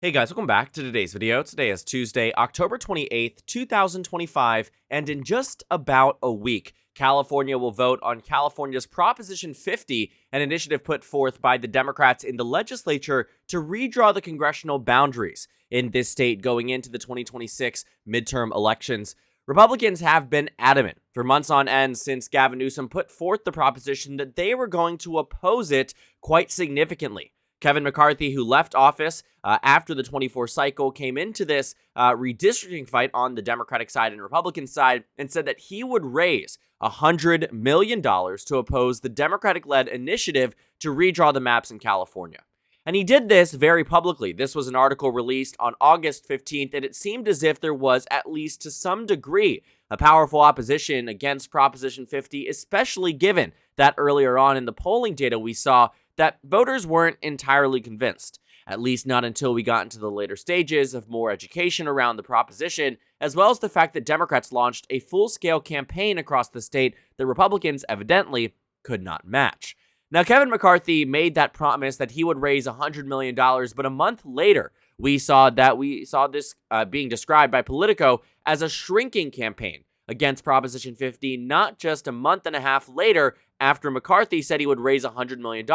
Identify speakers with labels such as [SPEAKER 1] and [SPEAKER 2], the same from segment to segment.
[SPEAKER 1] Hey guys, welcome back to today's video. Today is Tuesday, October 28th, 2025, and in just about a week, California will vote on California's Proposition 50, an initiative put forth by the Democrats in the legislature to redraw the congressional boundaries in this state going into the 2026 midterm elections. Republicans have been adamant for months on end since Gavin Newsom put forth the proposition that they were going to oppose it quite significantly. Kevin McCarthy, who left office after the 24 cycle, came into this redistricting fight on the Democratic side and Republican side and said that he would raise $100 million to oppose the Democratic-led initiative to redraw the maps in California. And he did this very publicly. This was an article released on August 15th, and it seemed as if there was, at least to some degree, a powerful opposition against Proposition 50, especially given that earlier on in the polling data we saw that voters weren't entirely convinced, at least not until we got into the later stages of more education around the proposition, as well as the fact that Democrats launched a full-scale campaign across the state that Republicans evidently could not match. Now, Kevin McCarthy made that promise that he would raise $100 million, but a month later, we saw this being described by Politico as a shrinking campaign against Proposition 50, not just a month and a half later after McCarthy said he would raise $100 million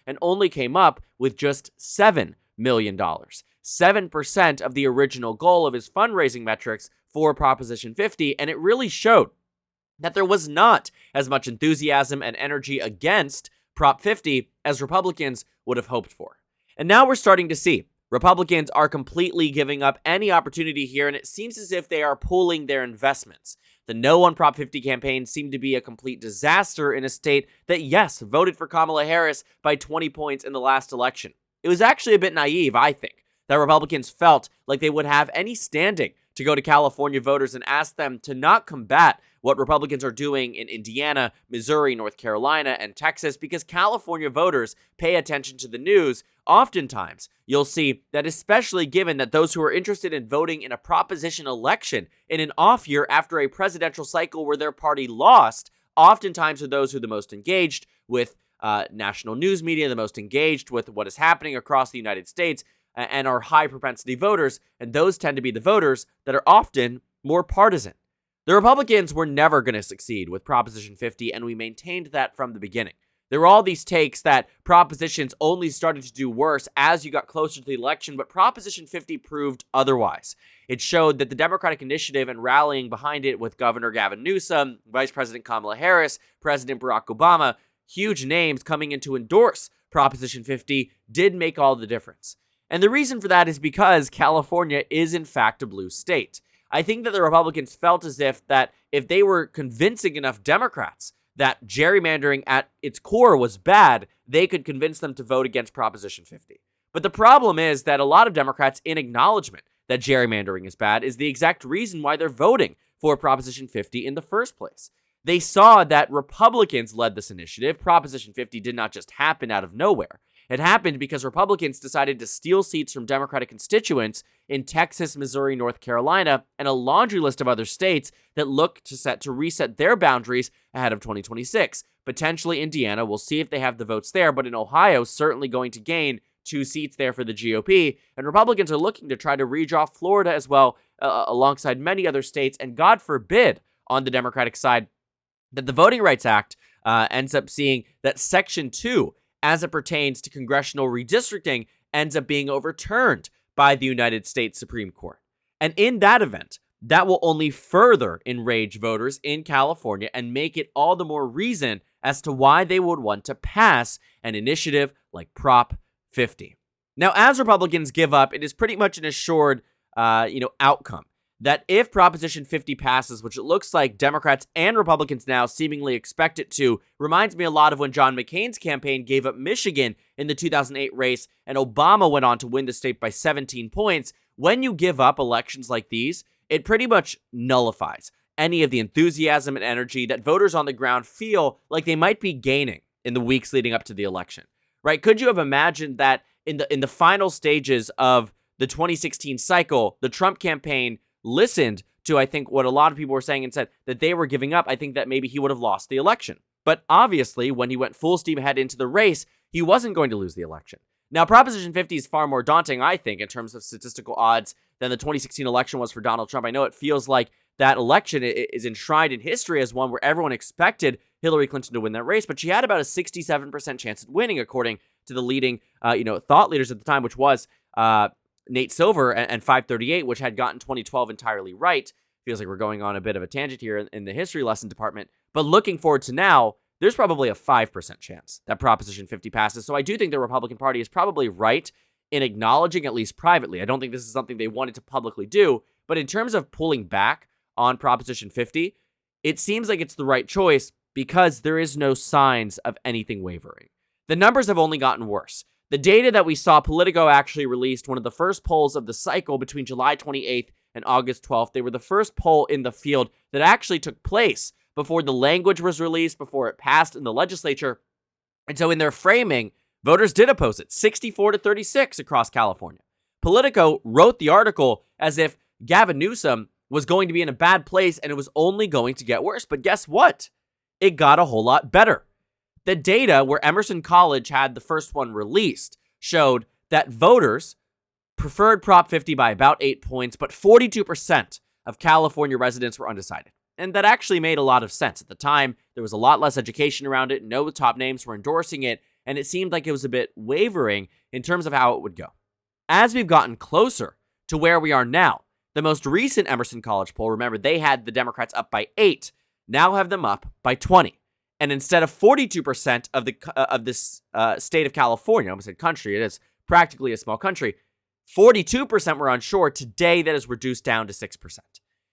[SPEAKER 1] and only came up with just $7 million. 7% of the original goal of his fundraising metrics for Proposition 50, and it really showed that there was not as much enthusiasm and energy against Prop 50 as Republicans would have hoped for. And now we're starting to see Republicans are completely giving up any opportunity here, and it seems as if they are pooling their investments. The No on Prop 50 campaign seemed to be a complete disaster in a state that, yes, voted for Kamala Harris by 20 points in the last election. It was actually a bit naive, I think, that Republicans felt like they would have any standing to go to California voters and ask them to not combat what Republicans are doing in Indiana, Missouri, North Carolina, and Texas, because California voters pay attention to the news. Oftentimes, you'll see that, especially given that those who are interested in voting in a proposition election in an off year after a presidential cycle where their party lost, oftentimes are those who are the most engaged with national news media, the most engaged with what is happening across the United States, and are high propensity voters, and those tend to be the voters that are often more partisan. The Republicans were never going to succeed with Proposition 50, and we maintained that from the beginning. There were all these takes that propositions only started to do worse as you got closer to the election, but Proposition 50 proved otherwise. It showed that the Democratic initiative and rallying behind it with Governor Gavin Newsom, Vice President Kamala Harris, President Barack Obama, huge names coming in to endorse Proposition 50, did make all the difference. And the reason for that is because California is in fact a blue state. I think that the Republicans felt as if they were convincing enough Democrats that gerrymandering at its core was bad, they could convince them to vote against Proposition 50. But the problem is that a lot of Democrats, in acknowledgement that gerrymandering is bad, is the exact reason why they're voting for Proposition 50 in the first place. They saw that Republicans led this initiative. Proposition 50 did not just happen out of nowhere. It happened because Republicans decided to steal seats from Democratic constituents in Texas, Missouri, North Carolina, and a laundry list of other states that look to reset their boundaries ahead of 2026. Potentially Indiana, we'll see if they have the votes there, but in Ohio, certainly going to gain 2 seats there for the GOP. And Republicans are looking to try to redraw Florida as well, alongside many other states, and God forbid, on the Democratic side, that the Voting Rights Act ends up seeing that Section 2, as it pertains to congressional redistricting, ends up being overturned by the United States Supreme Court. And in that event, that will only further enrage voters in California and make it all the more reason as to why they would want to pass an initiative like Prop 50. Now, as Republicans give up, it is pretty much an assured, outcome that if Proposition 50 passes, which it looks like Democrats and Republicans now seemingly expect it to, reminds me a lot of when John McCain's campaign gave up Michigan in the 2008 race and Obama went on to win the state by 17 points. When you give up elections like these, it pretty much nullifies any of the enthusiasm and energy that voters on the ground feel like they might be gaining in the weeks leading up to the election, right? Could you have imagined that in the final stages of the 2016 cycle, the Trump campaign listened to, I think, what a lot of people were saying and said that they were giving up? I think that maybe he would have lost the election. But obviously, when he went full steam ahead into the race, he wasn't going to lose the election. Now, Proposition 50 is far more daunting, I think, in terms of statistical odds than the 2016 election was for Donald Trump. I know it feels like that election is enshrined in history as one where everyone expected Hillary Clinton to win that race, but she had about a 67% chance at winning, according to the leading, thought leaders at the time, which was Nate Silver and 538, which had gotten 2012 entirely right. Feels like we're going on a bit of a tangent here in the history lesson department. But looking forward to now, there's probably a 5% chance that Proposition 50 passes. So I do think the Republican Party is probably right in acknowledging, at least privately. I don't think this is something they wanted to publicly do. But in terms of pulling back on Proposition 50, it seems like it's the right choice because there is no signs of anything wavering. The numbers have only gotten worse. The data that we saw, Politico actually released one of the first polls of the cycle between July 28th and August 12th. They were the first poll in the field that actually took place before the language was released, before it passed in the legislature. And so in their framing, voters did oppose it, 64-36 across California. Politico wrote the article as if Gavin Newsom was going to be in a bad place and it was only going to get worse. But guess what? It got a whole lot better. The data where Emerson College had the first one released showed that voters preferred Prop 50 by about 8 points, but 42% of California residents were undecided. And that actually made a lot of sense. At the time, there was a lot less education around it. No top names were endorsing it, and it seemed like it was a bit wavering in terms of how it would go. As we've gotten closer to where we are now, the most recent Emerson College poll, remember, they had the Democrats up by 8, now have them up by 20. And instead of 42% of this state of California, I almost said country, it is practically a small country, 42% were unsure. Today, that is reduced down to 6%.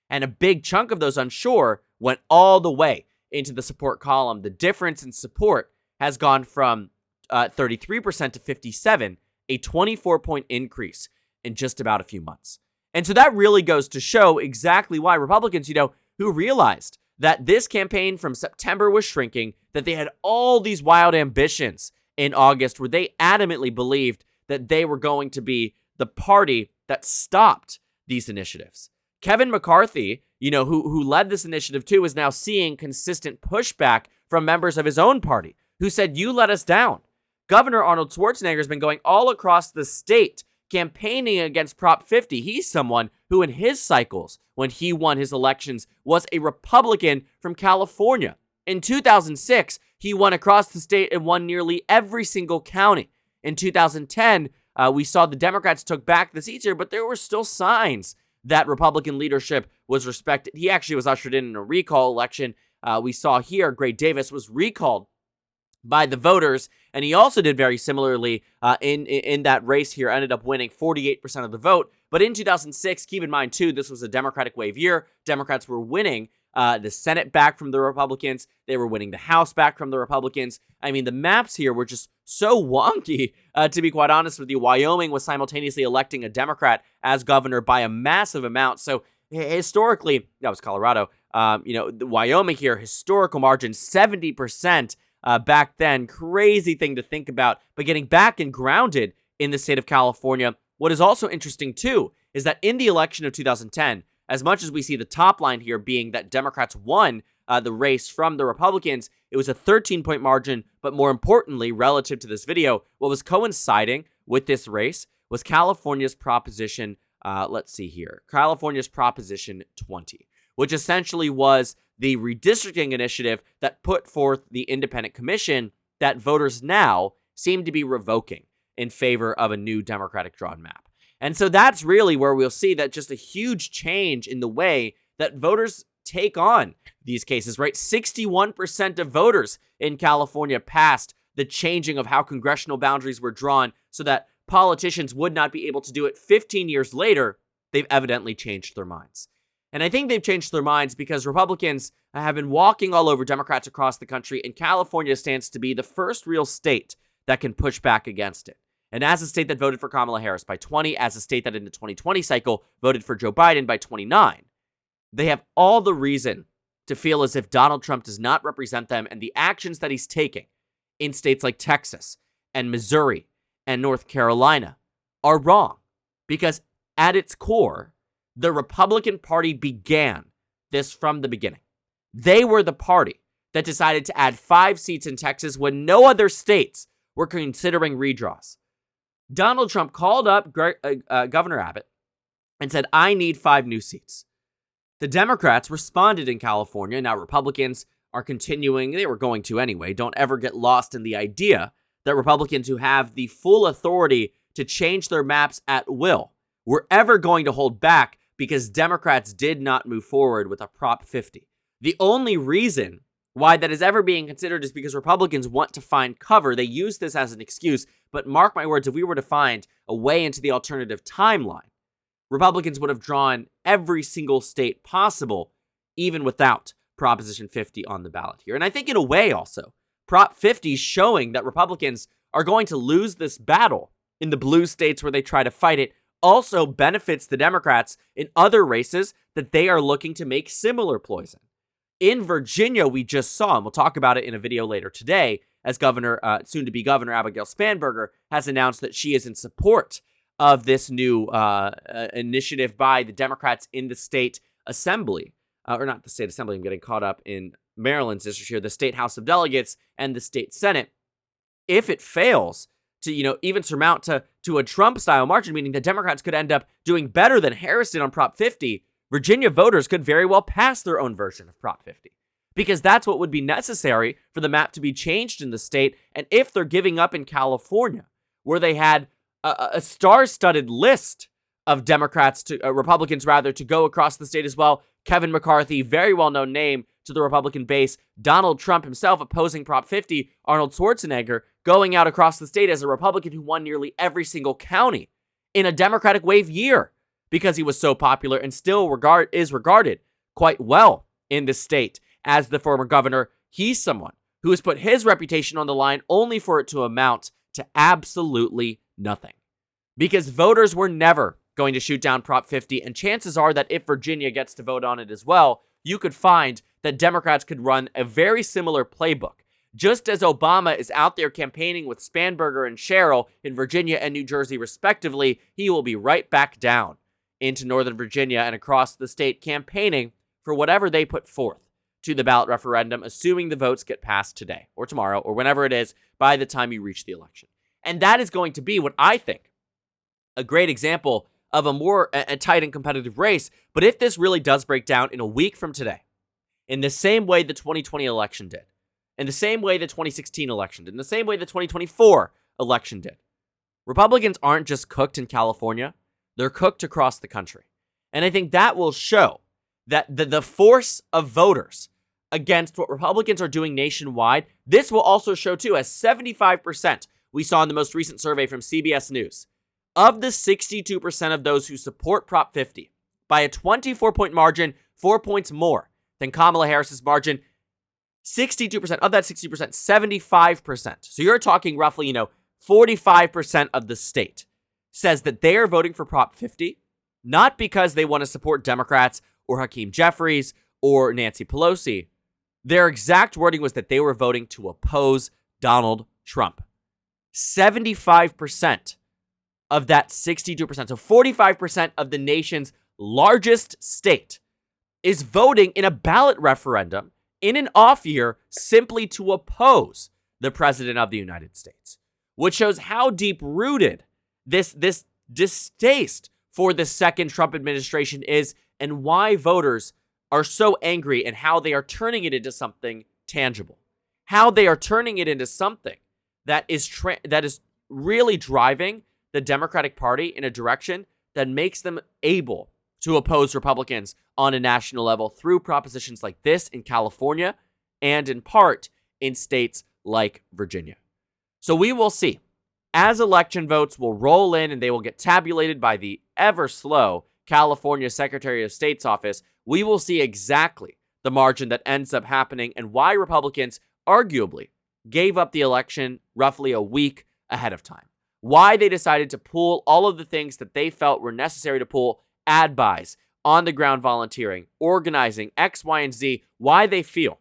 [SPEAKER 1] And a big chunk of those unsure went all the way into the support column. The difference in support has gone from 33% to 57%, a 24-point increase in just about a few months. And so that really goes to show exactly why Republicans, who realized that this campaign from September was shrinking, that they had all these wild ambitions in August where they adamantly believed that they were going to be the party that stopped these initiatives. Kevin McCarthy, who led this initiative too, is now seeing consistent pushback from members of his own party who said, you let us down. Governor Arnold Schwarzenegger has been going all across the state campaigning against Prop 50. He's someone who in his cycles, when he won his elections, was a Republican from California. In 2006, he won across the state and won nearly every single county. In 2010, we saw the Democrats took back the seats here, but there were still signs that Republican leadership was respected. He actually was ushered in a recall election. We saw here, Gray Davis was recalled by the voters, and he also did very similarly in that race here, ended up winning 48% of the vote. But in 2006, keep in mind too, this was a Democratic wave year. Democrats were winning the Senate back from the Republicans. They were winning the House back from the Republicans. I mean, the maps here were just so wonky, to be quite honest with you. Wyoming was simultaneously electing a Democrat as governor by a massive amount. So historically, that was Colorado. Wyoming here, historical margin, 70% back then. Crazy thing to think about. But getting back and grounded in the state of California, what is also interesting too is that in the election of 2010, as much as we see the top line here being that Democrats won the race from the Republicans, it was a 13-point margin. But more importantly, relative to this video, what was coinciding with this race was California's Proposition, California's Proposition 20, which essentially was the redistricting initiative that put forth the independent commission that voters now seem to be revoking in favor of a new Democratic drawn map. And so that's really where we'll see that just a huge change in the way that voters take on these cases, right? 61% of voters in California passed the changing of how congressional boundaries were drawn so that politicians would not be able to do it. 15 years later, they've evidently changed their minds. And I think they've changed their minds because Republicans have been walking all over Democrats across the country, and California stands to be the first real state that can push back against it. And as a state that voted for Kamala Harris by 20, as a state that in the 2020 cycle voted for Joe Biden by 29, they have all the reason to feel as if Donald Trump does not represent them, and the actions that he's taking in states like Texas and Missouri and North Carolina are wrong. Because at its core, the Republican Party began this from the beginning. They were the party that decided to add 5 seats in Texas when no other states were considering redraws. Donald Trump called up Governor Abbott and said, I need 5 new seats. The Democrats responded in California. Now, Republicans are continuing. They were going to anyway. Don't ever get lost in the idea that Republicans who have the full authority to change their maps at will were ever going to hold back because Democrats did not move forward with a Prop 50. The only reason why that is ever being considered is because Republicans want to find cover. They use this as an excuse, but mark my words, if we were to find a way into the alternative timeline, Republicans would have drawn every single state possible, even without Proposition 50 on the ballot here. And I think in a way also, Prop 50 is showing that Republicans are going to lose this battle in the blue states where they try to fight it, also benefits the Democrats in other races that they are looking to make similar ploys in. Virginia, we just saw, and we'll talk about it in a video later today, as soon-to-be Governor Abigail Spanberger has announced that she is in support of this new initiative by the Democrats in the state assembly. Or not the state assembly, I'm getting caught up in Maryland's district here, the state House of Delegates and the state Senate. If it fails to, even surmount to a Trump-style margin, meaning the Democrats could end up doing better than Harris did on Prop 50, Virginia voters could very well pass their own version of Prop 50. Because that's what would be necessary for the map to be changed in the state. And if they're giving up in California, where they had a star-studded list of Republicans to go across the state as well. Kevin McCarthy, very well-known name to the Republican base. Donald Trump himself opposing Prop 50. Arnold Schwarzenegger going out across the state as a Republican who won nearly every single county in a Democratic wave year because he was so popular and still is regarded quite well in the state as the former governor. He's someone who has put his reputation on the line only for it to amount to absolutely nothing. Because voters were never going to shoot down Prop 50, and chances are that if Virginia gets to vote on it as well, you could find that Democrats could run a very similar playbook. Just as Obama is out there campaigning with Spanberger and Sherrill in Virginia and New Jersey respectively, he will be right back down into Northern Virginia and across the state campaigning for whatever they put forth to the ballot referendum, assuming the votes get passed today or tomorrow or whenever it is by the time you reach the election. And that is going to be what I think a great example of a more tight and competitive race. But if this really does break down in a week from today, in the same way the 2020 election did, in the same way the 2016 election did, in the same way the 2024 election did, Republicans aren't just cooked in California, they're cooked across the country. And I think that will show that the force of voters against what Republicans are doing nationwide, this will also show too, as 75%, we saw in the most recent survey from CBS News, of the 62% of those who support Prop 50 by a 24-point margin, 4 points more than Kamala Harris's margin, 62% of that 60%, 75%. So you're talking roughly, 45% of the state says that they are voting for Prop 50, not because they want to support Democrats or Hakeem Jeffries or Nancy Pelosi. Their exact wording was that they were voting to oppose Donald Trump. 75% of that 62%, so 45% of the nation's largest state is voting in a ballot referendum in an off year simply to oppose the president of the United States, which shows how deep-rooted this distaste for the second Trump administration is and why voters are so angry and how they are turning it into something tangible, how they are turning it into something that is really driving the Democratic Party in a direction that makes them able to oppose Republicans on a national level through propositions like this in California and in part in states like Virginia. So we will see. As election votes will roll in and they will get tabulated by the ever slow California Secretary of State's office, we will see exactly the margin that ends up happening and why Republicans arguably gave up the election roughly a week ahead of time. Why they decided to pull all of the things that they felt were necessary to pull, ad buys, on-the-ground volunteering, organizing, X, Y, and Z, why they feel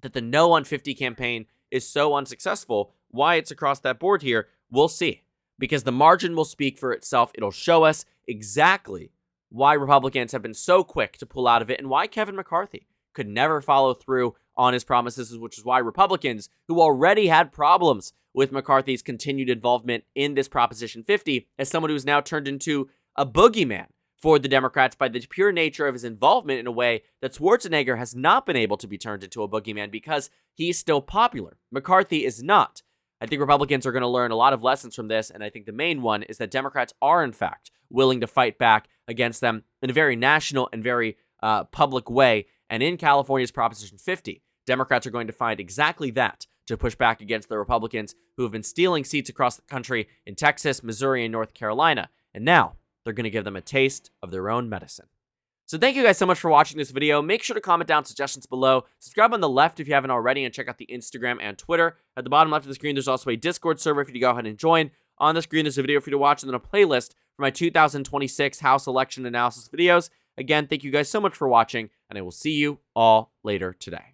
[SPEAKER 1] that the No on 50 campaign is so unsuccessful, why it's across that board here, we'll see. Because the margin will speak for itself. It'll show us exactly why Republicans have been so quick to pull out of it and why Kevin McCarthy could never follow through on his promises, which is why Republicans, who already had problems with McCarthy's continued involvement in this Proposition 50, as someone who's now turned into a boogeyman for the Democrats by the pure nature of his involvement in a way that Schwarzenegger has not been able to be turned into a boogeyman because he's still popular. McCarthy is not. I think Republicans are going to learn a lot of lessons from this, and I think the main one is that Democrats are, in fact, willing to fight back against them in a very national and very public way. And in California's Proposition 50, Democrats are going to find exactly that to push back against the Republicans who have been stealing seats across the country in Texas, Missouri, and North Carolina. And now they're going to give them a taste of their own medicine. So thank you guys so much for watching this video. Make sure to comment down suggestions below. Subscribe on the left if you haven't already, and check out the Instagram and Twitter. At the bottom left of the screen, there's also a Discord server for you to go ahead and join. On the screen, there's a video for you to watch, and then a playlist for my 2026 House election analysis videos. Again, thank you guys so much for watching, and I will see you all later today.